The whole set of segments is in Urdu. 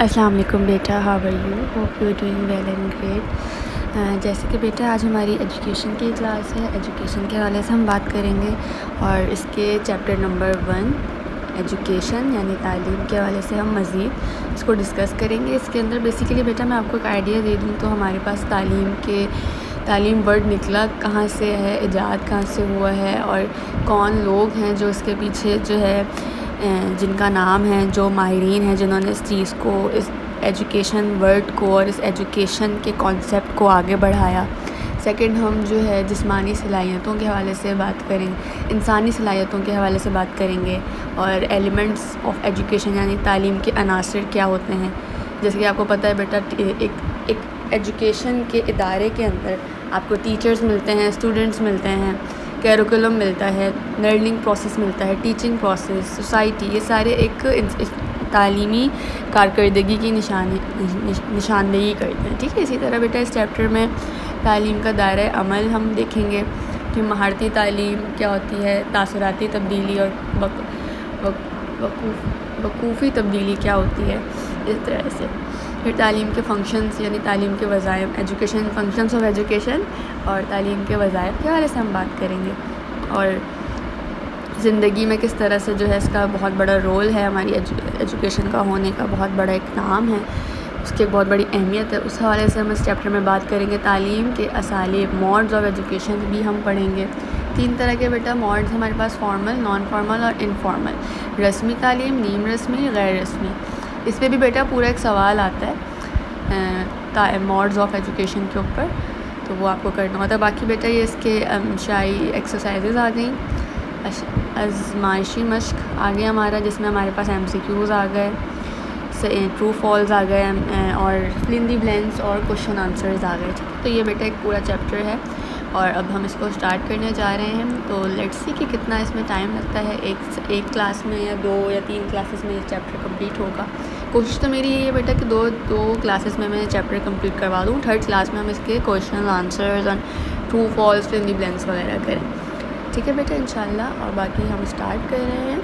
السلام علیکم بیٹا، how are you? Hope you doing well and great. جیسے کہ بیٹا آج ہماری ایجوکیشن کی کلاس ہے۔ ایجوکیشن کے حوالے سے ہم بات کریں گے اور اس کے چیپٹر نمبر 1 ایجوکیشن یعنی تعلیم کے حوالے سے ہم مزید اس کو ڈسکس کریں گے۔ اس کے اندر بیسیکلی بیٹا میں آپ کو ایک آئیڈیا دے دوں تو ہمارے پاس تعلیم ورڈ نکلا کہاں سے ہے، ایجاد کہاں سے ہوا ہے اور کون لوگ ہیں جو اس کے پیچھے جو ہے جن کا نام ہے، جو ماہرین ہیں جنہوں نے اس چیز کو، اس ایجوکیشن ورڈ کو اور اس ایجوکیشن کے کانسیپٹ کو آگے بڑھایا۔ سیکنڈ ہم جو ہے جسمانی صلاحیتوں کے حوالے سے بات کریں گے، انسانی صلاحیتوں کے حوالے سے بات کریں گے اور ایلیمنٹس آف ایجوکیشن یعنی تعلیم کے عناصر کیا ہوتے ہیں۔ جیسے کہ آپ کو پتہ ہے بیٹا، ایک ایجوکیشن کے ادارے کے اندر آپ کو ٹیچرز ملتے ہیں، اسٹوڈنٹس ملتے ہیں، کیریکولم ملتا ہے، لرننگ پروسیس ملتا ہے، ٹیچنگ پروسیس، سوسائٹی، یہ سارے ایک تعلیمی کارکردگی کی نشاندہی کرتے ہیں، ٹھیک ہے۔ اسی طرح بیٹا اس چیپٹر میں تعلیم کا دائرہ عمل ہم دیکھیں گے کہ مہارتی تعلیم کیا ہوتی ہے، تاثراتی تبدیلی اور وقوفی تبدیلی کیا ہوتی ہے، اس طرح سے۔ پھر تعلیم کے فنکشنز یعنی تعلیم کے وظائف، ایجوکیشن فنکشنز آف ایجوکیشن اور تعلیم کے وظائف کے حوالے سے ہم بات کریں گے اور زندگی میں کس طرح سے جو ہے اس کا بہت بڑا رول ہے، ہماری ایجوکیشن کا ہونے کا بہت بڑا ایک نام ہے، اس کی ایک بہت بڑی اہمیت ہے۔ اس حوالے سے ہم اس چیپٹر میں بات کریں گے۔ تعلیم کے اسالیب، موڈز آف ایجوکیشن بھی ہم پڑھیں گے۔ 3 طرح کے بیٹا موڈز ہمارے پاس، فارمل، نان فارمل اور انفارمل، رسمی تعلیم، نیم رسمی، غیر رسمی۔ اس پہ بھی بیٹا پورا ایک سوال آتا ہے موڈز آف ایجوکیشن کے اوپر، تو وہ آپ کو کرنا ہوتا ہے۔ باقی بیٹا یہ اس کے شائی ایکسرسائزز آ گئیں، آزمائشی مشق آ گیا ہمارا، جس میں ہمارے پاس MCQs آ گئے، ٹرو فالز آ گئے اور فل ان دی بلینکس اور کوشچن آنسرز آ گئے، ٹھیک ہے۔ تو یہ بیٹا ایک پورا چیپٹر ہے اور اب ہم اس کو اسٹارٹ کرنے جا رہے ہیں۔ تو لیٹس سی کہ کتنا اس میں ٹائم لگتا ہے، ایک کلاس میں یا 2 یا 3 کلاسز میں یہ چیپٹر کمپلیٹ ہوگا۔ کوشش تو میری یہ ہے بیٹا کہ دو کلاسز میں چیپٹر کمپلیٹ کروا دوں، 3rd کلاس میں ہم اس کے کوشچن آنسرز اور ٹرو فالس، فل ان دی بلینکس وغیرہ کریں، ٹھیک ہے بیٹا انشاءاللہ۔ اور باقی ہم اسٹارٹ کر رہے ہیں۔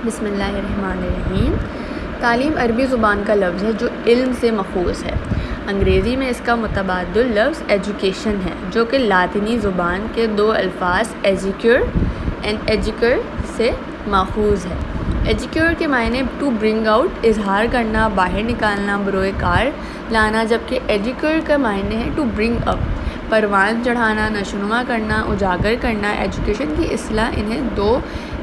بسم اللہ الرحمن الرحیم۔ تعلیم عربی زبان کا لفظ ہے جو علم سے ماخوذ ہے۔ انگریزی میں اس کا متبادل لفظ ایجوکیشن ہے جو کہ لاطینی زبان کے 2 الفاظ ایجوکیور اینڈ ایجوکر سے ماخوذ ہے۔ ایجوکیور کے معنی ٹو برنگ آؤٹ، اظہار کرنا، باہر نکالنا، بروئے کار لانا، جبکہ ایجوکر کا معنی ہے ٹو برنگ اپ، پروان چڑھانا، نشوونما کرنا، اجاگر کرنا۔ ایجوکیشن کی اصطلاح انہیں 2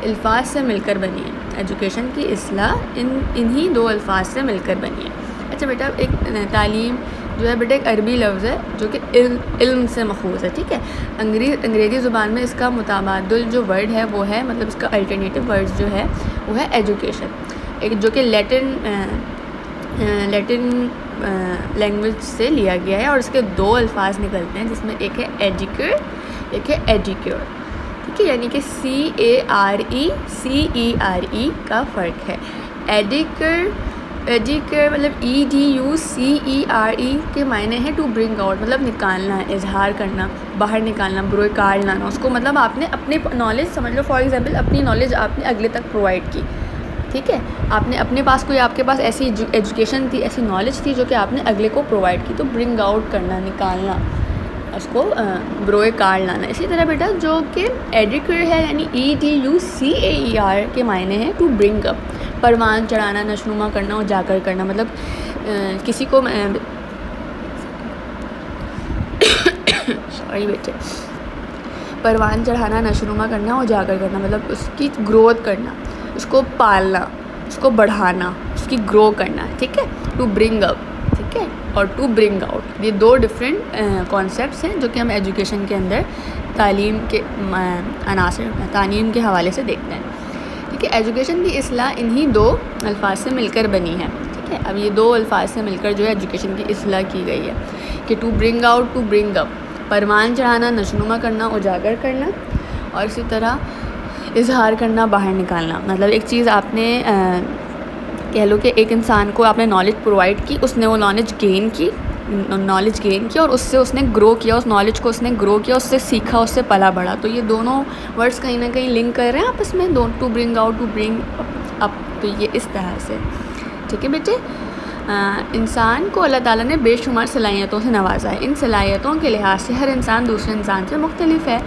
الفاظ سے مل کر بنی ہے۔ ایجوکیشن کی اصطلاح انہی 2 الفاظ سے مل کر بنی ہے۔ اچھا بیٹا، ایک تعلیم جو ہے بیٹا ایک عربی لفظ ہے جو کہ علم سے ماخوذ ہے، ٹھیک ہے۔ انگریزی زبان میں اس کا متبادل جو ورڈ ہے وہ ہے، مطلب اس کا الٹرنیٹیو ورڈ جو ہے وہ ہے ایجوکیشن، ایک جو کہ لیٹن لینگویج سے لیا گیا ہے اور اس کے 2 الفاظ نکلتے ہیں جس میں ایک ہے ایجوکر، ایک ہے ایجوکیور، ٹھیک ہے، یعنی کہ CARE کا فرق ہے۔ ایجوکر مطلب EDUCERE کے معنی ہے ٹو برنگ آؤٹ، مطلب نکالنا ہے، اظہار کرنا، باہر نکالنا، بروئے کار لانا۔ اس کو مطلب آپ نے اپنے نالج، سمجھ لو فار ایگزامپل اپنی نالج آپ نے اگلے تک پرووائڈ کی، ٹھیک ہے۔ آپ نے اپنے پاس کوئی، آپ کے پاس ایسی ایجوکیشن تھی، ایسی نالج تھی جو کہ آپ نے اگلے کو پرووائڈ کی، تو برنگ آؤٹ کرنا، نکالنا، اس کو بروئے کار لانا۔ اسی طرح بیٹا جو کہ ایجوکر ہے یعنی EDUCAER کے معنی ہے ٹو برنگ اپ، پروان چڑھانا، نشوونما کرنا، اجاگر کرنا، مطلب کسی کو سوری بیٹے، پروان چڑھانا، نشوونما کرنا، اجاگر کرنا، مطلب اس کی گروتھ کرنا، اس کو پالنا، اس کو بڑھانا، اس کی گرو کرنا، ٹھیک ہے۔ ٹو برنگ اپ، ٹھیک ہے، اور ٹو برنگ آؤٹ، یہ 2 ڈفرینٹ کانسیپٹس ہیں جو کہ ہم ایجوکیشن کے اندر تعلیم کے عناصر، تعلیم کے حوالے سے دیکھتے ہیں، ٹھیک ہے۔ ایجوکیشن کی اصطلاح انہی 2 الفاظ سے مل کر بنی ہے، ٹھیک ہے۔ اب یہ 2 الفاظ سے مل کر جو ہے ایجوکیشن کی اصطلاح کی گئی ہے کہ to bring out, to bring up, پروان چڑھانا، نشوونما کرنا، اجاگر کرنا، اور اسی طرح اظہار کرنا، باہر نکالنا۔ مطلب ایک چیز آپ نے کہہ لو کہ ایک انسان کو آپ نے نالج پرووائڈ کی، اس نے وہ نالج گین کی اور اس سے اس نے گرو کیا، اس نالج کو اس نے گرو کیا، اس سے سیکھا، اس سے پلا بڑھا۔ تو یہ دونوں ورڈز کہیں نہ کہیں لنک کر رہے ہیں آپس میں، to bring out, to bring up, تو یہ اس طرح سے، ٹھیک ہے بیٹے۔ انسان کو اللہ تعالیٰ نے بے شمار صلاحیتوں سے نوازا ہے. ان صلاحیتوں کے لحاظ سے ہر انسان دوسرے انسان سے مختلف ہے.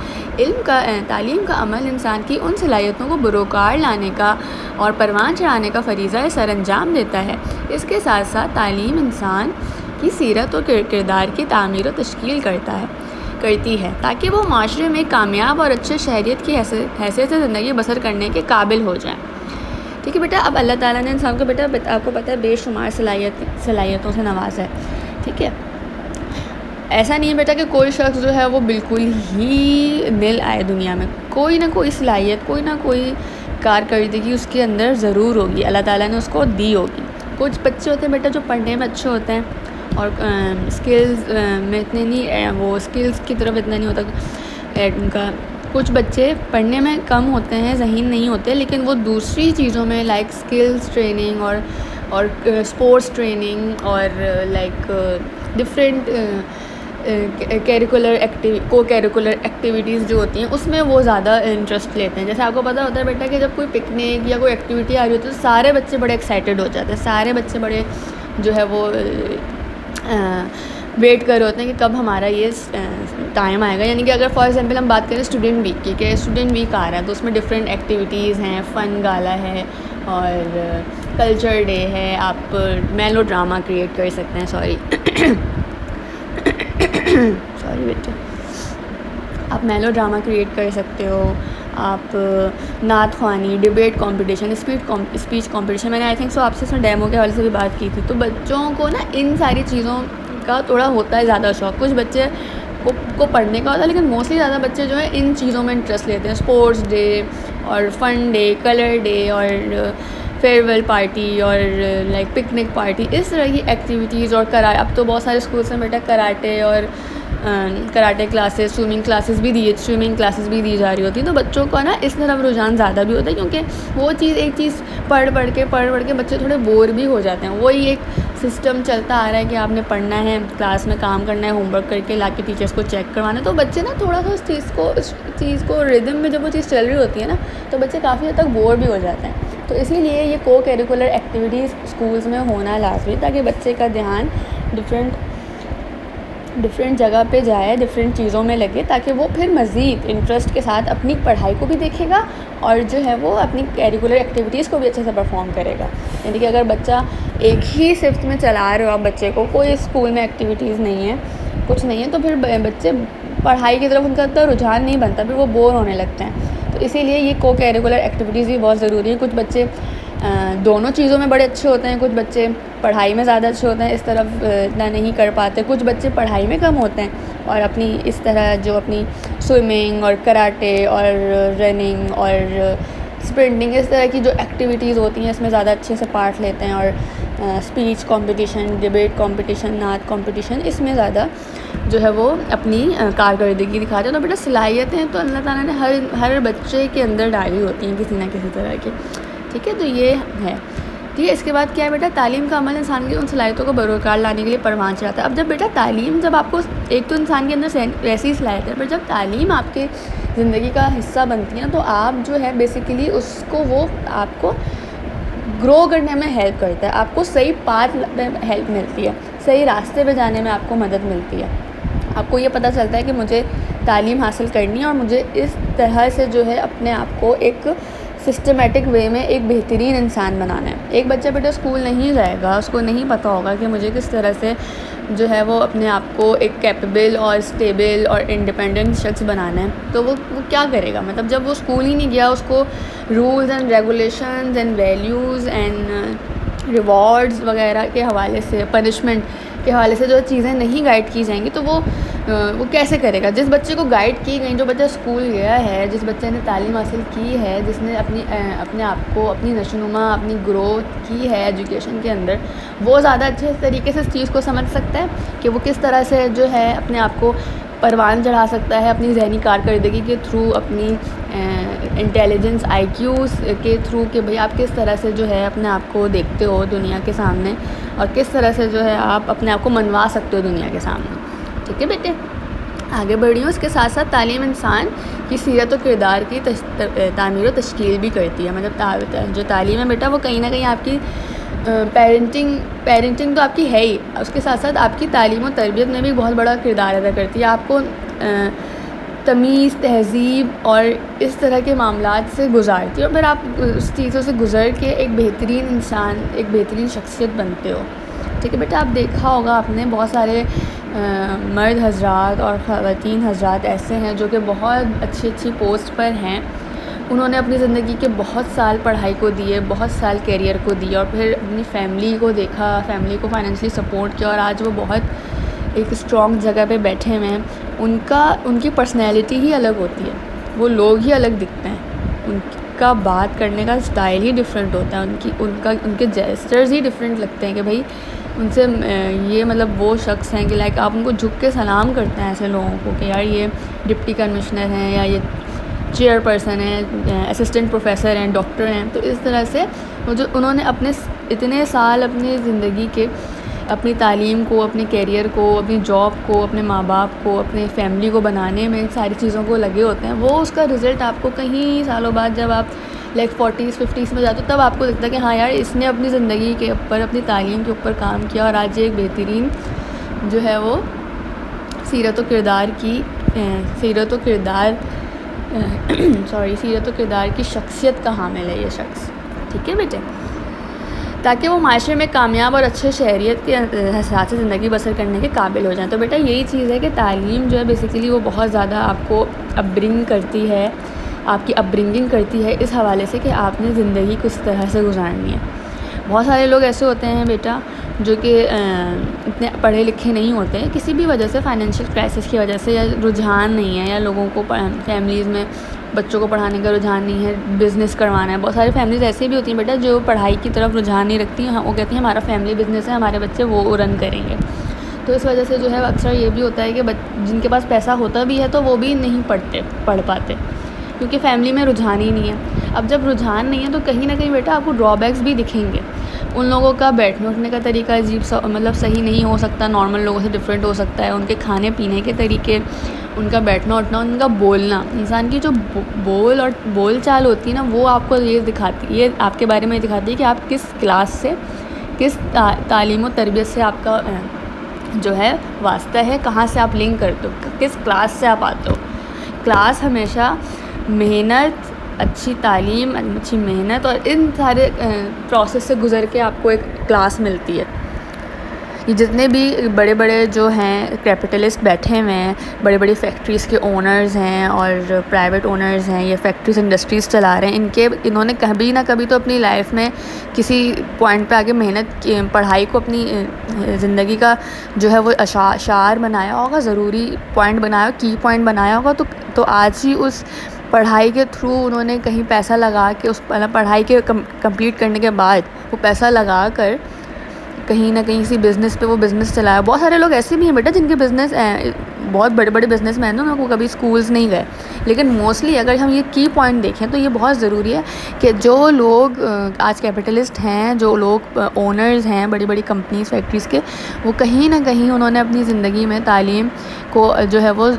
تعلیم کا عمل انسان کی ان صلاحیتوں کو بروکار لانے کا اور پروان چڑھانے کا فریضہ سر انجام دیتا ہے. اس کے ساتھ ساتھ تعلیم انسان کی سیرت و کردار کی تعمیر و تشکیل کرتی ہے تاکہ وہ معاشرے میں کامیاب اور اچھے شہریت کی حیثیت سے زندگی بسر کرنے کے قابل ہو جائیں. ٹھیک ہے بیٹا. اب اللہ تعالیٰ نے انسان کو بیٹا آپ کو پتہ ہے بے شمار صلاحیتوں سے نوازا ہے. ٹھیک ہے. ایسا نہیں ہے بیٹا کہ کوئی شخص جو ہے وہ بالکل ہی نل آئے دنیا میں. کوئی نہ کوئی صلاحیت, کوئی نہ کوئی کارکردگی اس کے اندر ضرور ہوگی, اللہ تعالیٰ نے اس کو دی ہوگی. کچھ بچے ہوتے ہیں بیٹا جو پڑھنے میں اچھے ہوتے ہیں اور اسکلز میں اتنے نہیں, وہ اسکلز کی طرف اتنا نہیں ہوتا ان کا. کچھ بچے پڑھنے میں کم ہوتے ہیں, ذہین نہیں ہوتے, لیکن وہ دوسری چیزوں میں لائک اسکلز ٹریننگ اور اسپورٹس ٹریننگ اور لائک ڈفرینٹ کو کیریکولر ایکٹیویٹیز جو ہوتی ہیں اس میں وہ زیادہ انٹرسٹ لیتے ہیں. جیسے آپ کو پتہ ہوتا ہے بیٹا کہ جب کوئی پکنک یا کوئی ایکٹیویٹی آ رہی ہوتی ہے تو سارے بچے بڑے ایکسائٹیڈ ہو جاتے ہیں, سارے بچے بڑے جو ہے وہ ویٹ کر رہے ہوتے ہیں کہ کب ہمارا یہ ٹائم آئے گا. یعنی کہ اگر فار ایگزامپل ہم بات کریں اسٹوڈنٹ ویک کی, کہ اسٹوڈنٹ ویک آ رہا ہے تو اس میں ڈفرینٹ ایکٹیویٹیز ہیں, فن گالا ہے اور کلچر ڈے ہے. آپ میلو ڈرامہ کریٹ کر سکتے ہیں, سوری بیٹے, آپ میلو ڈرامہ کریٹ کر سکتے ہو. آپ نعت خوانی, ڈبیٹ کمپٹیشن, اسپیچ کمپٹیشن. میں نے آئی تھنک سو آپ سے اس میں ڈیمو کے حوالے سے بھی بات کی تھی. تو بچوں کو نا ان ساری چیزوں کا تھوڑا ہوتا ہے زیادہ شوق. کچھ بچے کو پڑھنے کا ہوتا ہے, لیکن موسٹلی زیادہ بچے جو ہیں ان چیزوں میں انٹرسٹ لیتے ہیں. اسپورٹس ڈے اور فن ڈے, کلر ڈے اور فیئر ویل پارٹی اور لائک پکنک پارٹی, اس طرح کی ایکٹیویٹیز. اور اب تو بہت سارے اسکولس میں بیٹا کراٹے کلاسز, سوئمنگ کلاسز بھی دی جا رہی ہوتی ہیں. تو بچوں کا نا اس طرف رجحان زیادہ بھی ہوتا ہے, کیونکہ وہ ایک چیز پڑھ کے بچے تھوڑے بور بھی ہو جاتے ہیں. وہی ایک سسٹم چلتا آ رہا ہے کہ آپ نے پڑھنا ہے, کلاس میں کام کرنا ہے, ہوم ورک کر کے لا کے ٹیچرس کو چیک کروانا ہے. تو بچے نا تھوڑا سا اس چیز کو ردم میں جب وہ چیز چل رہی ہوتی ہے نا تو بچے کافی حد تک بور بھی ہو جاتے ہیں. تو اسی لیے یہ کو کیریکولر ایکٹیویٹیز اسکولس میں ہونا لازمی, تاکہ بچے کا دھیان ڈفرینٹ جگہ پہ جائے, ڈفرینٹ چیزوں میں لگے, تاکہ وہ پھر مزید انٹرسٹ کے ساتھ اپنی پڑھائی کو بھی دیکھے گا اور جو ہے وہ اپنی کیریکولر ایکٹیویٹیز کو بھی اچھے سے پرفارم کرے گا. یعنی کہ اگر بچہ ایک ہی صفت میں چلا رہے ہو آپ بچے کو, کوئی اسکول میں ایکٹیویٹیز نہیں ہے, کچھ نہیں ہے, تو پھر بچے پڑھائی کی طرف ان کا اتنا رجحان نہیں بنتا, پھر وہ بور ہونے لگتے ہیں. تو اسی لیے یہ کو کیریکولر ایکٹیویٹیز بھی بہت ضروری ہیں. کچھ بچے دونوں چیزوں میں بڑے اچھے ہوتے ہیں, کچھ بچے پڑھائی میں زیادہ اچھے ہوتے ہیں, اس طرف اتنا نہیں کر پاتے. کچھ بچے پڑھائی میں کم ہوتے ہیں اور اپنی اس طرح جو اپنی سوئمنگ اور کراٹے اور رننگ اور اسپرنٹنگ, اس طرح کی جو ایکٹیویٹیز ہوتی ہیں اس میں زیادہ اچھے سے پارٹ لیتے ہیں. اور اسپیچ کمپٹیشن, ڈبیٹ کمپٹیشن, نعت کمپٹیشن, اس میں زیادہ جو ہے وہ اپنی کارکردگی دکھاتے ہیں. تو بیٹا صلاحیتیں تو اللہ تعالیٰ نے ہر بچے کے اندر ڈالی ہوتی ہیں کسی نہ کسی طرح کی. ٹھیک ہے, تو یہ ہے. ٹھیک ہے, اس کے بعد کیا ہے بیٹا, تعلیم کا عمل انسان کی ان صلاحیتوں کو بروکار لانے کے لیے پروان چڑھاتا ہے. اب جب بیٹا تعلیم, جب آپ کو ایک تو انسان کے اندر ویسی صلاحیت ہے, پر جب تعلیم آپ کے زندگی کا حصہ بنتی ہے تو آپ جو ہے بیسیکلی اس کو وہ آپ کو گرو کرنے میں ہیلپ کرتا ہے, آپ کو صحیح پاتھ میں ہیلپ ملتی ہے, صحیح راستے پہ جانے میں آپ کو مدد ملتی ہے. آپ کو یہ پتہ چلتا ہے کہ مجھے تعلیم حاصل کرنی ہے اور مجھے اس طرح سے جو ہے اپنے آپ کو ایک سسٹمیٹک وے میں ایک بہترین انسان بنانا ہے. ایک بچہ بیٹا اسکول نہیں جائے گا, اس کو نہیں پتہ ہوگا کہ مجھے کس طرح سے جو ہے وہ اپنے آپ کو ایک کیپیبل اور اسٹیبل اور انڈیپینڈنٹ شخص بنانا ہے, تو وہ کیا کرے گا. مطلب جب وہ اسکول ہی نہیں گیا, اس کو rules and regulations and values and rewards وغیرہ کے حوالے سے, پنشمنٹ کے حوالے سے جو چیزیں نہیں گائیڈ کی جائیں گی تو وہ کیسے کرے گا. جس بچے کو گائیڈ کی گئی, جو بچہ اسکول گیا ہے, جس بچے نے تعلیم حاصل کی ہے, جس نے اپنے آپ کو اپنی نشوونما, اپنی گروتھ کی ہے ایجوکیشن کے اندر, وہ زیادہ اچھے طریقے سے اس چیز کو سمجھ سکتا ہے کہ وہ کس طرح سے جو ہے اپنے آپ کو پروان چڑھا سکتا ہے اپنی ذہنی کارکردگی کے تھرو, اپنی انٹیلیجنس آئی کیوز کے تھرو, کہ بھئی آپ کس طرح سے جو ہے اپنے آپ کو دیکھتے ہو دنیا کے سامنے اور کس طرح سے جو ہے آپ اپنے آپ کو منوا سکتے ہو دنیا کے سامنے. ٹھیک ہے بیٹے, آگے بڑھی ہوں. اس کے ساتھ ساتھ تعلیم انسان کی سیرت و کردار کی تعمیر و تشکیل بھی کرتی ہے. مطلب جو تعلیم ہے بیٹا وہ کہیں نہ کہیں آپ کی پیرنٹنگ تو آپ کی ہے ہی، اس کے ساتھ ساتھ آپ کی تعلیم و تربیت میں بھی بہت بڑا کردار ادا کرتی ہے. آپ کو تمیز، تہذیب اور اس طرح کے معاملات سے گزارتی ہے، اور پھر آپ اس چیزوں سے گزر کے ایک بہترین انسان، ایک بہترین شخصیت بنتے ہو. ٹھیک ہے بیٹا، آپ دیکھا ہوگا آپ نے بہت سارے مرد حضرات اور خواتین حضرات ایسے ہیں جو کہ بہت اچھی پوسٹ پر ہیں. انہوں نے اپنی زندگی کے بہت سال پڑھائی کو دیے، بہت سال کیریئر کو دیے، اور پھر اپنی فیملی کو دیکھا، فیملی کو فائنینشلی سپورٹ کیا، اور آج وہ بہت ایک اسٹرانگ جگہ پہ بیٹھے ہوئے ہیں. ان کی پرسنالٹی ہی الگ ہوتی ہے، وہ لوگ ہی الگ دکھتے ہیں، ان کا بات کرنے کا اسٹائل ہی ڈفرینٹ ہوتا ہے، ان کے جیسچرز ہی ڈفرینٹ لگتے ہیں کہ بھائی ان سے یہ مطلب وہ شخص ہیں کہ لائک آپ ان کو جھک کے سلام کرتے ہیں ایسے لوگوں کو کہ یار یہ ڈپٹی کمشنر ہیں، یا یہ چیئر پرسن ہیں، اسسٹنٹ پروفیسر ہیں، ڈاکٹر ہیں. تو اس طرح سے وہ جو انہوں نے اپنے اتنے سال اپنی زندگی کے، اپنی تعلیم کو، اپنے کیریئر کو، اپنی جاب کو، اپنے ماں باپ کو، اپنے فیملی کو بنانے میں ساری چیزوں کو لگے ہوتے ہیں، وہ اس کا رزلٹ آپ کو کہیں سالوں بعد جب آپ لائک 40s 50s میں جاتے ہو تب آپ کو لگتا ہے کہ ہاں یار اس نے اپنی زندگی کے اوپر، اپنی تعلیم کے اوپر کام کیا، اور آج ایک بہترین جو ہے وہ سیرت و کردار کی شخصیت کا حامل ہے یہ شخص. ٹھیک ہے بیٹے، تاکہ وہ معاشرے میں کامیاب اور اچھے شہریت کے حساب سے زندگی بسر کرنے کے قابل ہو جائیں. تو بیٹا یہی چیز ہے کہ تعلیم جو ہے بیسیکلی وہ بہت زیادہ آپ کو اپبرنگ کرتی ہے، آپ کی اپبرنگنگ کرتی ہے اس حوالے سے کہ آپ نے زندگی کس طرح سے گزارنی ہے. بہت سارے لوگ ایسے ہوتے ہیں بیٹا جو کہ اتنے پڑھے لکھے نہیں ہوتے، کسی بھی وجہ سے، فائنینشیل کرائسس کی وجہ سے، یا رجحان نہیں ہے، یا لوگوں کو فیملیز میں بچوں کو پڑھانے کا رجحان نہیں ہے، بزنس کروانا ہے. بہت ساری فیملیز ایسی بھی ہوتی ہیں بیٹا جو پڑھائی کی طرف رجحان نہیں رکھتی ہیں، وہ کہتی ہیں ہمارا فیملی بزنس ہے، ہمارے بچے وہ رن کریں گے. تو اس وجہ سے جو ہے اکثر یہ بھی ہوتا ہے کہ جن کے پاس پیسہ ہوتا بھی ہے تو وہ بھی نہیں پڑھ پاتے، کیونکہ فیملی میں رجحان ہی نہیں ہے. اب جب رجحان نہیں ہے تو کہیں نہ کہیں بیٹا آپ کو ڈرا بیکس بھی دکھیں گے. ان لوگوں کا بیٹھنے اٹھنے کا طریقہ عجیب سا، مطلب صحیح نہیں ہو سکتا، نارمل لوگوں سے ڈفرینٹ ہو سکتا ہے. ان کے کھانے پینے کے طریقے، ان کا بیٹھنا اٹھنا، ان کا بولنا، انسان کی جو بول چال ہوتی ہے نا، وہ آپ کو یہ آپ کے بارے میں دکھاتی ہے کہ آپ کس کلاس سے، کس تعلیم و تربیت سے آپ کا جو ہے واسطہ ہے، کہاں سے آپ لنک کرتے ہو، کس کلاس سے آپ آتے ہو. کلاس ہمیشہ محنت، اچھی تعلیم، اچھی محنت اور ان سارے پروسیس سے گزر کے آپ کو ایک کلاس ملتی ہے. یہ جتنے بھی بڑے بڑے جو ہیں کیپٹلسٹ بیٹھے ہوئے ہیں، بڑی بڑی فیکٹریز کے اونرز ہیں اور پرائیویٹ اونرز ہیں، یہ فیکٹریز انڈسٹریز چلا رہے ہیں، انہوں نے کبھی نہ کبھی تو اپنی لائف میں کسی پوائنٹ پہ آگے محنت، پڑھائی کو اپنی زندگی کا جو ہے وہ شعار بنایا ہوگا، ضروری پوائنٹ بنایا، کی پوائنٹ بنایا ہوگا. تو آج ہی اس پڑھائی کے تھرو انہوں نے کہیں پیسہ لگا کے، اس پڑھائی کے کمپلیٹ کرنے کے بعد وہ پیسہ لگا کر کہیں نہ کہیں کسی بزنس پہ وہ بزنس چلایا. بہت سارے لوگ ایسے بھی ہیں بیٹا جن کے بزنس بہت بڑے بڑے بزنس مین ہیں، وہ کبھی اسکولز نہیں گئے، لیکن موسٹلی اگر ہم یہ کی پوائنٹ دیکھیں تو یہ بہت ضروری ہے کہ جو لوگ آج کیپٹلسٹ ہیں، جو لوگ اونرز ہیں بڑی بڑی کمپنیز، فیکٹریز کے، وہ کہیں نہ کہیں انہوں نے اپنی زندگی میں تعلیم کو جو ہے وہ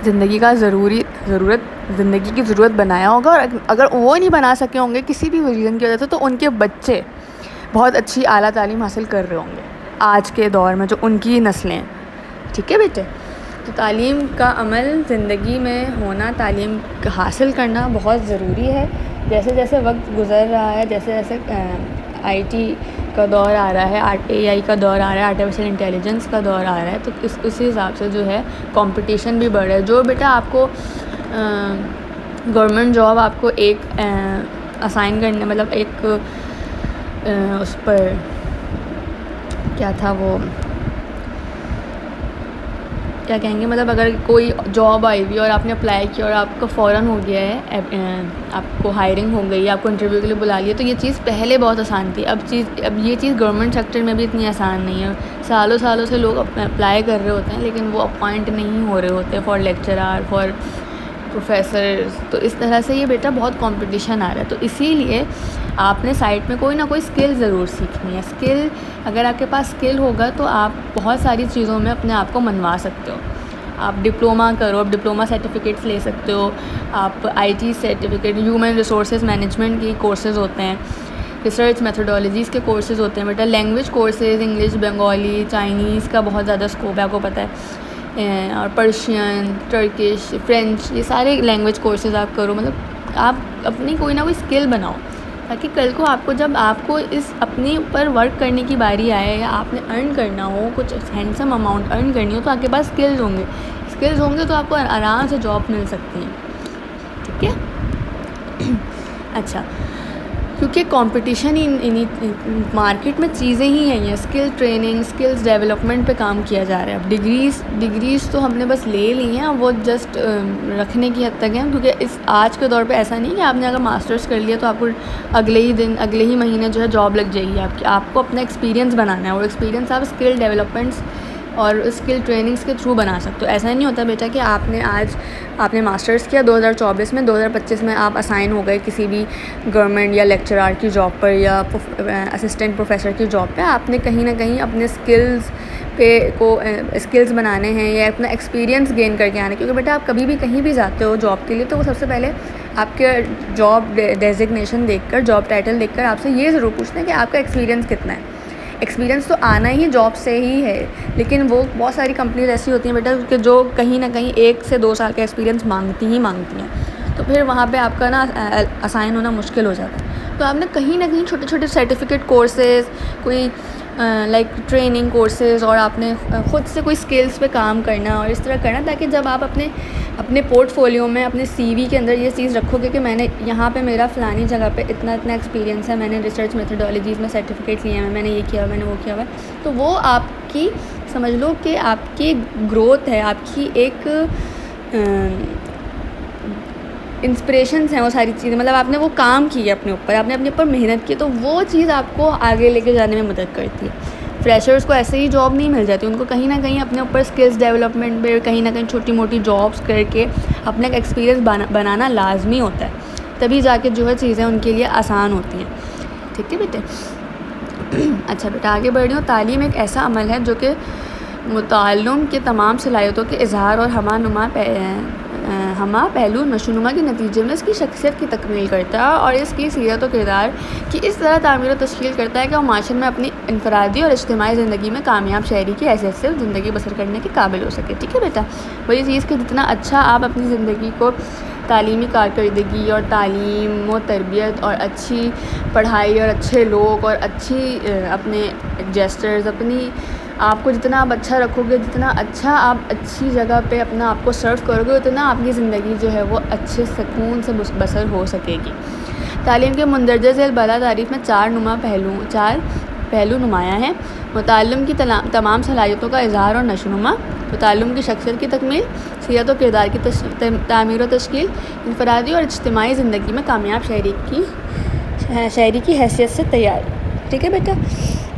زندگی کی ضرورت بنایا ہوگا. اور اگر وہ نہیں بنا سکے ہوں گے کسی بھی ریزن کی وجہ سے، تو ان کے بچے بہت اچھی اعلیٰ تعلیم حاصل کر رہے ہوں گے آج کے دور میں جو ان کی نسلیں ہیں. ٹھیک ہے بیٹے، تو تعلیم کا عمل زندگی میں ہونا، تعلیم حاصل کرنا بہت ضروری ہے. جیسے جیسے وقت گزر رہا ہے، جیسے جیسے آئی ٹی کا دور آ رہا ہے، اے آئی کا دور آ رہا ہے، آرٹیفیشیل انٹیلیجنس کا دور آ رہا ہے، تو اسی حساب سے جو ہے کمپٹیشن بھی بڑھ رہا ہے. جو بیٹا آپ کو گورنمنٹ جاب آپ کو ایک اسائن کرنے، مطلب ایک اس پر کیا تھا وہ کیا کہیں گے، مطلب اگر کوئی جاب آئی ہوئی اور آپ نے اپلائی کیا اور آپ کا فوراً ہو گیا ہے، آپ کو ہائرنگ ہو گئی، آپ کو انٹرویو کے لیے بلا لیا، تو یہ چیز پہلے بہت آسان تھی. اب یہ چیز گورنمنٹ سیکٹر میں بھی اتنی آسان نہیں ہے. سالوں سے لوگ اپلائی کر رہے ہوتے ہیں لیکن وہ اپوائنٹ نہیں ہو رہے ہوتے فار لیکچرار، فار پروفیسرز. تو اس طرح سے یہ بیٹا بہت کمپٹیشن آ رہا ہے. تو اسی لیے آپ نے سائٹ میں کوئی نہ کوئی اسکل ضرور سیکھنی ہے. اسکل، اگر آپ کے پاس اسکل ہوگا تو آپ بہت ساری چیزوں میں اپنے آپ کو منوا سکتے ہو. آپ ڈپلومہ کرو، آپ ڈپلومہ سرٹیفکیٹس لے سکتے ہو، آپ IT certificate, human resources management کی کورسز ہوتے ہیں، ریسرچ میتھڈالوجیز کے کورسز ہوتے ہیں بیٹا. Language courses English, Bengali, Chinese کا بہت زیادہ اسکوپ ہے, آپ کو پتہ ہے, اور پرشین, ٹرکش, فرینچ, یہ سارے لینگویج کورسز آپ کرو. مطلب آپ اپنی کوئی نہ کوئی اسکل بناؤ تاکہ کل کو آپ کو جب آپ کو اس اپنے اوپر ورک کرنے کی باری آئے یا آپ نے ارن کرنا ہو, کچھ ہینڈسم اماؤنٹ ارن کرنی ہو, تو آپ کے پاس اسکلز ہوں گے تو آپ کو آرام سے جاب مل سکتی ہیں. ٹھیک ہے. اچھا, کیونکہ کمپٹیشن ہی مارکیٹ میں چیزیں ہی ہیں, اسکل ٹریننگ, اسکلز ڈیولپمنٹ پہ کام کیا جا رہا ہے. اب ڈگریز تو ہم نے بس لے لی ہیں, وہ جسٹ رکھنے کی حد تک ہیں, کیونکہ اس آج کے دور پہ ایسا نہیں کہ آپ نے اگر ماسٹرس کر لیا تو آپ کو اگلے ہی مہینے جو ہے جاب لگ جائے گی. آپ کو اپنا ایکسپیرینس بنانا ہے, اور ایکسپیرینس آپ اسکل ڈیولپمنٹس اور اسکل ٹریننگس کے تھرو بنا سکتے ہو. ایسا نہیں ہوتا بیٹا کہ آپ نے ماسٹرس کیا 2024 میں, 2025 میں آپ اسائن ہو گئے کسی بھی گورنمنٹ یا لیکچرار کی جاب پر یا اسسٹنٹ پروفیسر کی جاب پہ. آپ نے کہیں نہ کہیں اپنے اسکلز بنانے ہیں یا اپنا ایکسپیرینس گین کر کے آنے, کیونکہ بیٹا آپ کبھی بھی کہیں بھی جاتے ہو جاب کے لیے تو وہ سب سے پہلے آپ کے جاب ڈیزگنیشن دیکھ کر, جاب ٹائٹل دیکھ کر آپ سے یہ ضرور پوچھتے ہیں کہ آپ کا ایکسپیرینس کتنا ہے. ایکسپیرینس تو آنا ہی جاب سے ہی ہے, لیکن وہ بہت ساری کمپنیز ایسی ہوتی ہیں بیٹا کہ جو کہیں نہ کہیں 1 سے 2 سال کا ایکسپیرینس مانگتی ہیں, تو پھر وہاں پہ آپ کا نا اسائن ہونا مشکل ہو جاتا ہے. تو آپ نے کہیں نہ کہیں چھوٹے چھوٹے سرٹیفکیٹ کورسز, کوئی لائک ٹریننگ کورسز, اور آپ نے خود سے کوئی اسکلس پہ کام کرنا اور اس طرح کرنا, تاکہ جب آپ اپنے پورٹ فولیو میں, اپنے سی وی کے اندر یہ چیز رکھو گے کہ میں نے یہاں پہ میرا فلانی جگہ پہ اتنا ایکسپیرینس ہے, میں نے ریسرچ میتھڈالوجیز میں سرٹیفکیٹ لیے ہیں, میں نے یہ کیا, میں نے وہ کیا ہوا ہے, تو وہ آپ کی سمجھ لو کہ آپ کی گروتھ ہے, آپ کی ایک انسپریشنس ہیں وہ ساری چیزیں. مطلب آپ نے وہ کام کیا اپنے اوپر, آپ نے اپنے اوپر محنت کی, تو وہ چیز آپ کو آگے لے کے جانے میں مدد کرتی ہے. فریشرز کو ایسے ہی جاب نہیں مل جاتی, ان کو کہیں نہ کہیں اپنے اوپر اسکلز ڈیولپمنٹ پہ کہیں نہ کہیں چھوٹی موٹی جابس کر کے اپنا ایک ایکسپیرینس بنانا لازمی ہوتا ہے, تبھی جا کے جو ہے چیزیں ان کے لیے آسان ہوتی ہیں. ٹھیک ہے بیٹے. اچھا بیٹا, آگے بڑھ رہی ہوں. تعلیم ایک ایسا عمل ہے جو کہ متعلم کے تمام صلاحیتوں کے اظہار اور ہمہ پہلو نشوونما کے نتیجے میں اس کی شخصیت کی تکمیل کرتا ہے, اور اس کی سیرت و کردار کی اس طرح تعمیر و تشکیل کرتا ہے کہ وہ معاشرے میں اپنی انفرادی اور اجتماعی زندگی میں کامیاب شہری کی حیثیت سے زندگی بسر کرنے کے قابل ہو سکے. ٹھیک ہے بیٹا. وہی چیز کہ جتنا اچھا آپ اپنی زندگی کو تعلیمی کارکردگی اور تعلیم و تربیت اور اچھی پڑھائی اور اچھے لوگ اور اچھی اپنے جیسچرز, اپنی آپ کو جتنا آپ اچھا رکھو گے, جتنا اچھا آپ اچھی جگہ پہ اپنا آپ کو سرو کرو گے, اتنا آپ کی زندگی جو ہے وہ اچھے سکون سے بسر ہو سکے گی. تعلیم کے مندرجہ ذیل بالا تعریف میں 4 پہلو نمایاں ہیں. متعلم کی تمام صلاحیتوں کا اظہار اور نشوونما, متعلم کی شخصیت کی تکمیل, سیرت و کردار کی تعمیر و تشکیل, انفرادی اور اجتماعی زندگی میں کامیاب شہری کی حیثیت سے تیاری. ٹھیک ہے بیٹا.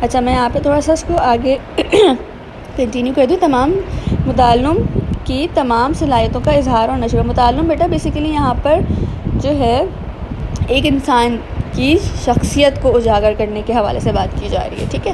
اچھا, میں یہاں پہ تھوڑا سا اس کو آگے کنٹینیو کر دوں. متعلم کی تمام صلاحیتوں کا اظہار اور نشر. متعلم بیٹا بیسیکلی یہاں پر جو ہے ایک انسان کی شخصیت کو اجاگر کرنے کے حوالے سے بات کی جا رہی ہے. ٹھیک ہے.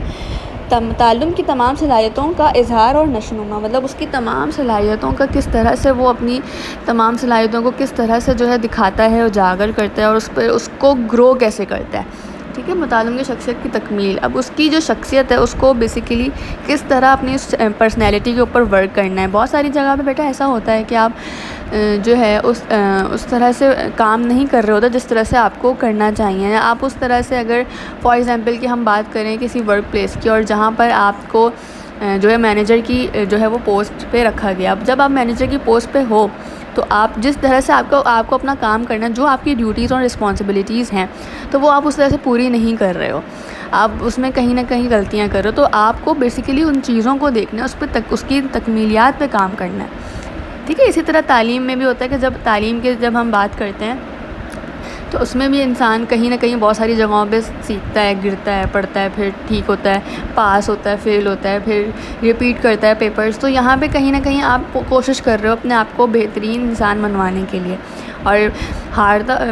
تعلم کی تمام صلاحیتوں کا اظہار اور نشوونما, مطلب اس کی تمام صلاحیتوں کا کس طرح سے وہ اپنی تمام صلاحیتوں کو کس طرح سے جو ہے دکھاتا ہے, اجاگر کرتا ہے, اور اس پہ اس کو گرو کیسے کرتا ہے. ٹھیک ہے. متعلم کی شخصیت کی تکمیل, اب اس کی جو شخصیت ہے اس کو بیسیکلی کس طرح اپنی پرسنالٹی کے اوپر ورک کرنا ہے. بہت ساری جگہ پہ بیٹا ایسا ہوتا ہے کہ آپ جو ہے اس طرح سے کام نہیں کر رہے ہوتے جس طرح سے آپ کو کرنا چاہیے. آپ اس طرح سے اگر فار ایگزامپل کہ ہم بات کریں کسی ورک پلیس کی, اور جہاں پر آپ کو جو ہے مینیجر کی جو ہے وہ پوسٹ پہ رکھا گیا. اب جب آپ مینیجر کی پوسٹ پہ ہو تو آپ جس طرح سے آپ کو اپنا کام کرنا ہے, جو آپ کی ڈیوٹیز اور رسپانسبلٹیز ہیں, تو وہ آپ اس طرح سے پوری نہیں کر رہے ہو, آپ اس میں کہیں نہ کہیں غلطیاں کر رہے ہو. تو آپ کو بیسیکلی ان چیزوں کو دیکھنا ہے, اس کی تکمیلیات پہ کام کرنا ہے. ٹھیک ہے. اسی طرح تعلیم میں بھی ہوتا ہے کہ جب ہم بات کرتے ہیں تو اس میں بھی انسان کہیں نہ کہیں بہت ساری جگہوں پہ سیکھتا ہے, گرتا ہے, پڑھتا ہے, پھر ٹھیک ہوتا ہے, پاس ہوتا ہے, فیل ہوتا ہے, پھر ریپیٹ کرتا ہے پیپرز. تو یہاں پہ کہیں نہ کہیں آپ کوشش کر رہے ہو اپنے آپ کو بہترین انسان بنوانے کے لیے. اور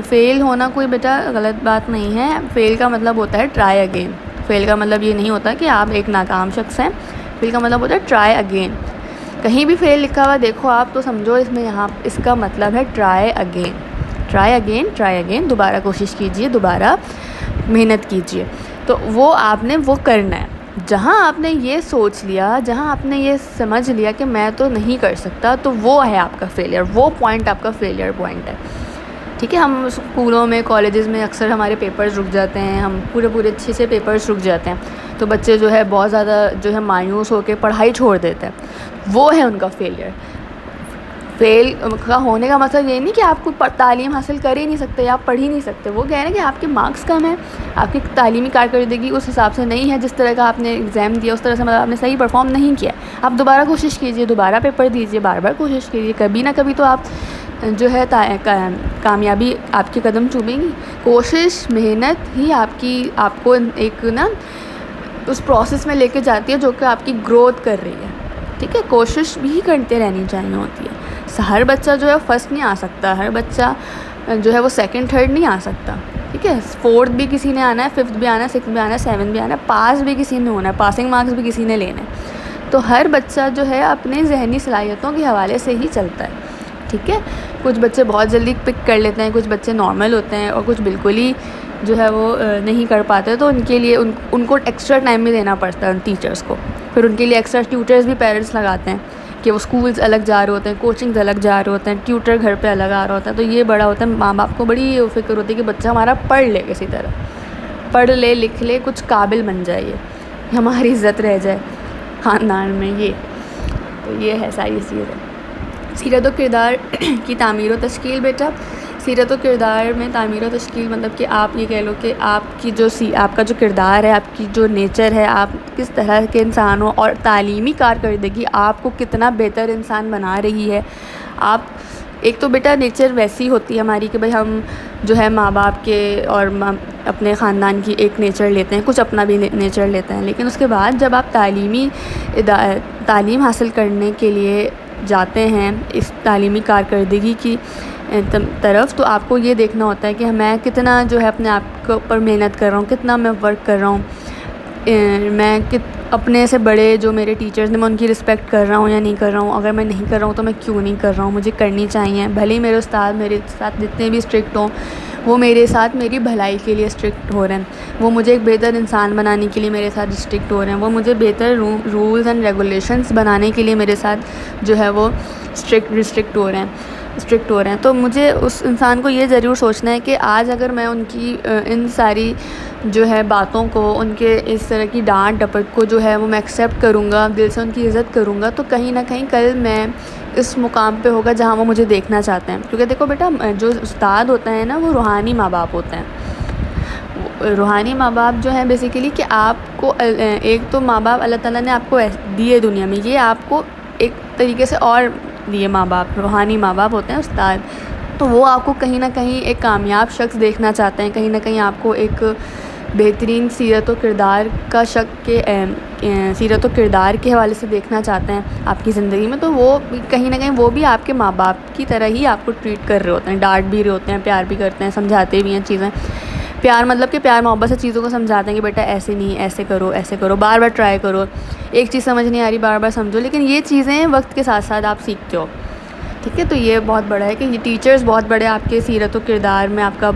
فیل ہونا کوئی بیٹا غلط بات نہیں ہے. فیل کا مطلب ہوتا ہے ٹرائی اگین. فیل کا مطلب یہ نہیں ہوتا کہ آپ ایک ناکام شخص ہیں. فیل کا مطلب ہوتا ہے ٹرائی اگین. کہیں بھی فیل لکھا ہوا دیکھو آپ تو سمجھو اس کا مطلب ہے ٹرائی اگین. ٹرائی اگین, دوبارہ کوشش کیجئے, دوبارہ محنت کیجیے. تو وہ آپ نے وہ کرنا ہے. جہاں آپ نے یہ سوچ لیا, جہاں آپ نے یہ سمجھ لیا کہ میں تو نہیں کر سکتا, تو وہ ہے آپ کا فیلئر, وہ پوائنٹ آپ کا فیلئر پوائنٹ ہے. ٹھیک ہے, ہم اسکولوں میں کالجز میں اکثر ہمارے پیپرز رک جاتے ہیں, ہم پورے 6 پیپرز رک جاتے ہیں, تو بچے جو ہے بہت زیادہ جو ہے مایوس ہو کے پڑھائی چھوڑ دیتے ہیں. وہ ہے ان کا فیلئر. فیل کا ہونے کا مطلب یہ نہیں کہ آپ کو تعلیم حاصل کر ہی نہیں سکتے یا آپ پڑھ ہی نہیں سکتے. وہ کہہ رہے ہیں کہ آپ کے مارکس کم ہیں, آپ کی تعلیمی کارکردگی اس حساب سے نہیں ہے جس طرح کا آپ نے ایگزام دیا, اس طرح سے مطلب آپ نے صحیح پرفارم نہیں کیا. آپ دوبارہ کوشش کیجیے, دوبارہ پیپر دیجیے, بار بار کوشش کیجیے, کبھی نہ کبھی تو آپ جو ہے کامیابی آپ کے قدم چومیں گی. کوشش, محنت ہی آپ کو ایک نا اس پروسیس میں لے کے جاتی ہے جو کہ آپ کی گروتھ کر رہی ہے. ٹھیک ہے, کوشش بھی کرتے رہنی چاہیے ہوتی ہے. ہر بچہ جو ہے فرسٹ نہیں آ سکتا, ہر بچہ جو ہے وہ سیکنڈ تھرڈ نہیں آ سکتا. ٹھیک ہے, فورتھ بھی کسی نے آنا ہے, ففتھ بھی آنا ہے, سکس بھی آنا ہے, سیونتھ بھی آنا ہے, پاس بھی کسی نے ہونا ہے, پاسنگ مارکس بھی کسی نے لینا ہے. تو ہر بچہ جو ہے اپنے ذہنی صلاحیتوں کے حوالے سے ہی چلتا ہے. ٹھیک ہے, کچھ بچے بہت جلدی پک کر لیتے ہیں, کچھ بچے نارمل ہوتے ہیں, اور کچھ بالکل ہی جو ہے وہ نہیں کر پاتے. تو ان کے لیے ان کو ایکسٹرا ٹائم بھی دینا پڑتا ہے ان ٹیچرس کو. پھر ان کے لیے ایکسٹرا ٹیوٹرز بھی پیرنٹس لگاتے ہیں کہ وہ اسکولز الگ جا رہے ہوتے ہیں, کوچنگز الگ جا رہے ہوتے ہیں, ٹیوٹر گھر پہ الگ آ رہا ہوتا ہے. تو یہ بڑا ہوتا ہے, ماں باپ کو بڑی فکر ہوتی ہے کہ بچہ ہمارا پڑھ لے, کسی طرح پڑھ لے, لکھ لے, کچھ قابل بن جائے, ہماری عزت رہ جائے خاندان میں. تو یہ ہے ساری چیزیں. سیرت و کردار کی تعمیر و تشکیل. بیٹا, سیرت و کردار میں تعمیر و تشکیل مطلب کہ آپ یہ کہہ لو کہ آپ کا جو کردار ہے, آپ کی جو نیچر ہے, آپ کس طرح کے انسان ہو, اور تعلیمی کارکردگی آپ کو کتنا بہتر انسان بنا رہی ہے. آپ ایک تو بیٹا نیچر ویسی ہوتی ہے ہماری کہ بھائی ہم جو ہے ماں باپ کے اور اپنے خاندان کی ایک نیچر لیتے ہیں, کچھ اپنا بھی نیچر لیتے ہیں. لیکن اس کے بعد جب آپ تعلیم حاصل کرنے کے لیے جاتے ہیں اس تعلیمی کارکردگی کی طرف, تو آپ کو یہ دیکھنا ہوتا ہے کہ میں کتنا جو ہے اپنے آپ کے اوپر محنت کر رہا ہوں, کتنا میں ورک کر رہا ہوں, میں اپنے سے بڑے جو میرے ٹیچرز ہیں میں ان کی رسپیکٹ کر رہا ہوں یا نہیں کر رہا ہوں. اگر میں نہیں کر رہا ہوں تو میں کیوں نہیں کر رہا ہوں, مجھے کرنی چاہیے. بھلے ہی میرے استاد میرے ساتھ جتنے بھی اسٹرکٹ ہوں, وہ میرے ساتھ میری بھلائی کے لیے اسٹرکٹ ہو رہے ہیں, وہ مجھے ایک بہتر انسان بنانے کے لیے میرے ساتھ اسٹرکٹ ہو رہے ہیں, وہ مجھے بہتر رولز اینڈ ریگولیشنز بنانے کے لیے میرے ساتھ جو ہے وہ اسٹرکٹ ہو رہے ہیں. تو مجھے اس انسان کو یہ ضرور سوچنا ہے کہ آج اگر میں ان کی ان ساری جو ہے باتوں کو, ان کے اس طرح کی ڈانٹ ڈپٹ کو جو ہے وہ میں ایکسیپٹ کروں گا, دل سے ان کی عزت کروں گا, تو کہیں نہ کہیں کل میں اس مقام پہ ہوگا جہاں وہ مجھے دیکھنا چاہتے ہیں. کیونکہ دیکھو بیٹا, جو استاد ہوتا ہے نا وہ روحانی ماں باپ ہوتے ہیں. روحانی ماں باپ جو ہیں بیسیکلی کہ آپ کو ایک تو ماں باپ اللہ تعالیٰ نے آپ کو دیے دنیا میں, یہ آپ کو ایک طریقے سے اور دیے ماں باپ, روحانی ماں باپ ہوتے ہیں استاد. تو وہ آپ کو کہیں نہ کہیں ایک کامیاب شخص دیکھنا چاہتے ہیں, کہیں نہ کہیں آپ کو ایک بہترین سیرت و کردار کا سیرت و کردار کے حوالے سے دیکھنا چاہتے ہیں آپ کی زندگی میں. تو وہ کہیں نہ کہیں وہ بھی آپ کے ماں باپ کی طرح ہی آپ کو ٹریٹ کر رہے ہوتے ہیں, ڈانٹ بھی رہے ہوتے ہیں, پیار بھی کرتے ہیں, سمجھاتے بھی ہیں چیزیں. پیار مطلب کہ پیار محبت سے چیزوں کو سمجھاتے ہیں کہ بیٹا ایسے نہیں, ایسے کرو, بار بار ٹرائی کرو, ایک چیز سمجھ نہیں آ رہی بار بار سمجھو. لیکن یہ چیزیں وقت کے ساتھ ساتھ آپ سیکھتے ہو. ٹھیک ہے, تو یہ بہت بڑا ہے کہ یہ ٹیچرز بہت بڑے آپ کے سیرت و کردار میں آپ کا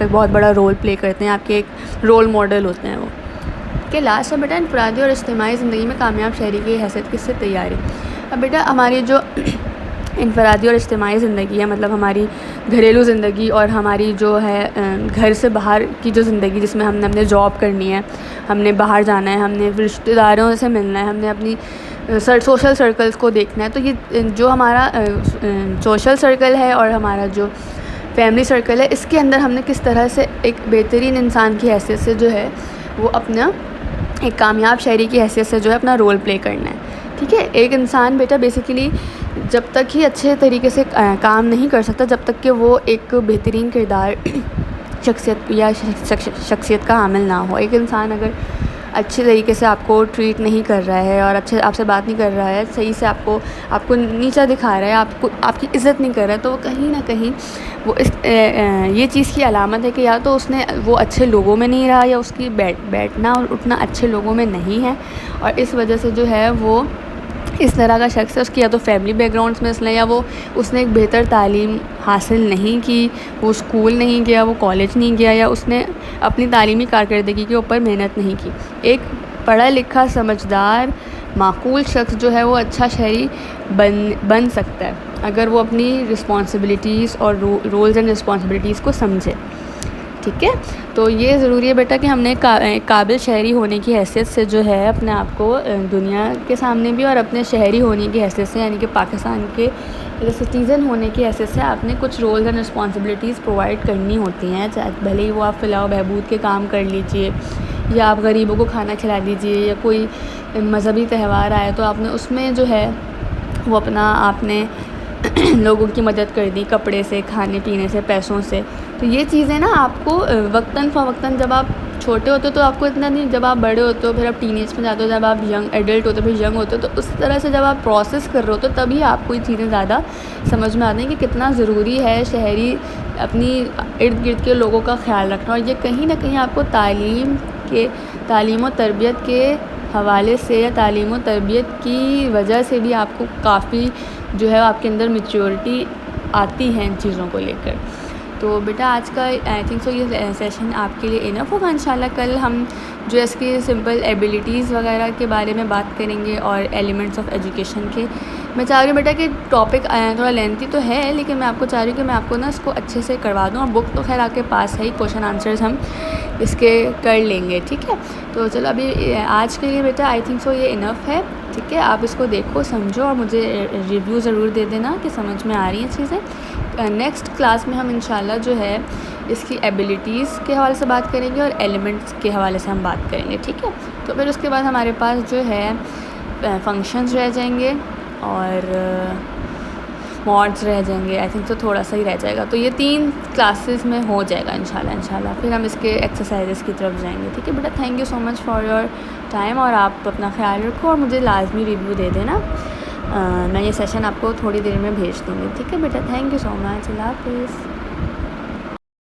ایک بہت بڑا رول پلے کرتے ہیں, آپ کے ایک رول ماڈل ہوتے ہیں وہ. کہ لاسٹ ہے بیٹا, انفرادی اور اجتماعی زندگی میں کامیاب شہری کی حیثیت کس سے تیاری. اب بیٹا ہماری جو انفرادی اور اجتماعی زندگی ہے, مطلب ہماری گھریلو زندگی اور ہماری جو ہے گھر سے باہر کی جو زندگی, جس میں ہم نے اپنے جاب کرنی ہے, ہم نے باہر جانا ہے, ہم نے رشتہ داروں سے ملنا ہے, ہم نے اپنی سوشل سرکلز کو دیکھنا ہے. تو یہ جو ہمارا سوشل سرکل ہے اور ہمارا جو فیملی سرکل ہے, اس کے اندر ہم نے کس طرح سے ایک بہترین انسان کی حیثیت سے جو ہے وہ اپنا ایک کامیاب شہری کی حیثیت سے جو ہے اپنا رول پلے کرنا ہے. ٹھیک ہے, ایک انسان بیٹا بیسیکلی جب تک ہی اچھے طریقے سے کام نہیں کر سکتا جب تک کہ وہ ایک بہترین کردار شخصیت کا حامل نہ ہو. ایک انسان اگر اچھے طریقے سے آپ کو ٹریٹ نہیں کر رہا ہے اور اچھے آپ سے بات نہیں کر رہا ہے, صحیح سے آپ کو نیچا دکھا رہا ہے, آپ کی عزت نہیں کر رہا ہے, تو وہ کہیں نہ کہیں وہ یہ چیز کی علامت ہے کہ یا تو وہ اچھے لوگوں میں نہیں رہا, یا اس کی بیٹھنا اور اٹھنا اچھے لوگوں میں نہیں ہے, اور اس وجہ سے جو ہے وہ اس طرح کا شخص ہے، اس کی یا تو فیملی بیک گراؤنڈس میں مسئلہ، یا وہ اس نے ایک بہتر تعلیم حاصل نہیں کی، وہ اسکول نہیں گیا، وہ کالج نہیں گیا، یا اس نے اپنی تعلیمی کارکردگی کے اوپر محنت نہیں کی۔ ایک پڑھا لکھا سمجھدار معقول شخص جو ہے وہ اچھا شہری بن سکتا ہے اگر وہ اپنی رسپانسبلٹیز اور رولز اینڈ رسپانسبلٹیز کو سمجھے، ٹھیک ہے۔ تو یہ ضروری ہے بیٹا کہ ہم نے قابل شہری ہونے کی حیثیت سے جو ہے اپنے آپ کو دنیا کے سامنے بھی، اور اپنے شہری ہونے کی حیثیت سے یعنی کہ پاکستان کے سٹیزن ہونے کی حیثیت سے آپ نے کچھ رولز اینڈ رسپانسبلٹیز پرووائڈ کرنی ہوتی ہیں، چاہے بھلے ہی وہ آپ فلاح و بہبود کے کام کر لیجئے، یا آپ غریبوں کو کھانا کھلا دیجئے، یا کوئی مذہبی تہوار آئے تو آپ نے اس میں جو ہے وہ آپ نے لوگوں کی مدد کر دی، کپڑے سے، کھانے پینے سے، پیسوں سے۔ تو یہ چیزیں نا آپ کو وقتاً فوقتاً، جب آپ چھوٹے ہوتے ہو تو آپ کو اتنا نہیں، جب آپ بڑے ہوتے ہو پھر آپ ٹین ایج میں جاتے ہو، جب آپ ینگ ایڈلٹ ہوتے ہو پھر ینگ ہوتے ہو، تو اس طرح سے جب آپ پروسیس کر رہے ہو تو تبھی آپ کو یہ چیزیں زیادہ سمجھ میں آتی ہیں کہ کتنا ضروری ہے شہری اپنی ارد گرد کے لوگوں کا خیال رکھنا، اور یہ کہیں نہ کہیں آپ کو تعلیم و تربیت کے حوالے سے یا تعلیم و تربیت کی وجہ سے بھی آپ کو کافی جو ہے آپ کے اندر میچیورٹی آتی ہے ان چیزوں کو لے کر۔ تو بیٹا آج کا آئی تھنک سو یہ سیشن آپ کے لیے انف ہوگا۔ انشاءاللہ کل ہم جو اس کی سمپل ایبیلیٹیز وغیرہ کے بارے میں بات کریں گے، اور ایلیمنٹس آف ایجوکیشن کے۔ میں چاہ رہی ہوں بیٹا کہ ٹاپک تھوڑا لینتھی تو ہے، لیکن میں آپ کو چاہ رہی ہوں کہ میں آپ کو نا اس کو اچھے سے کروا دوں، اور بک تو خیر آپ کے پاس ہے ہی، کوشچن آنسرز ہم اس کے کر لیں گے، ٹھیک ہے۔ تو چلو ابھی آج کے لیے بیٹا آئی تھنک سو یہ انف ہے، ٹھیک ہے۔ آپ اس کو دیکھو، سمجھو، اور مجھے ریویو ضرور دے دینا کہ سمجھ میں آ رہی ہیں چیزیں۔ نیکسٹ کلاس میں ہم انشاءاللہ جو ہے اس کی ایبیلیٹیز کے حوالے سے بات کریں گے، اور ایلیمنٹس کے حوالے سے ہم بات کریں گے، ٹھیک ہے۔ تو پھر اس کے بعد ہمارے پاس جو ہے فنکشنز رہ جائیں گے، اور موڈز رہ جائیں گے، آئی تھنک تو تھوڑا سا ہی رہ جائے گا۔ تو یہ 3 کلاسز میں ہو جائے گا انشاءاللہ۔ پھر ہم اس کے ایکسرسائزز کی طرف جائیں گے، ٹھیک ہے بیٹا۔ Thank you so much for your time, اور آپ اپنا خیال رکھو، اور مجھے لازمی ریویو دے دینا۔ میں یہ سیشن آپ کو تھوڑی دیر میں بھیج دوں گی، ٹھیک ہے بیٹا۔ تھینک یو سو مچ، اللہ حافظ۔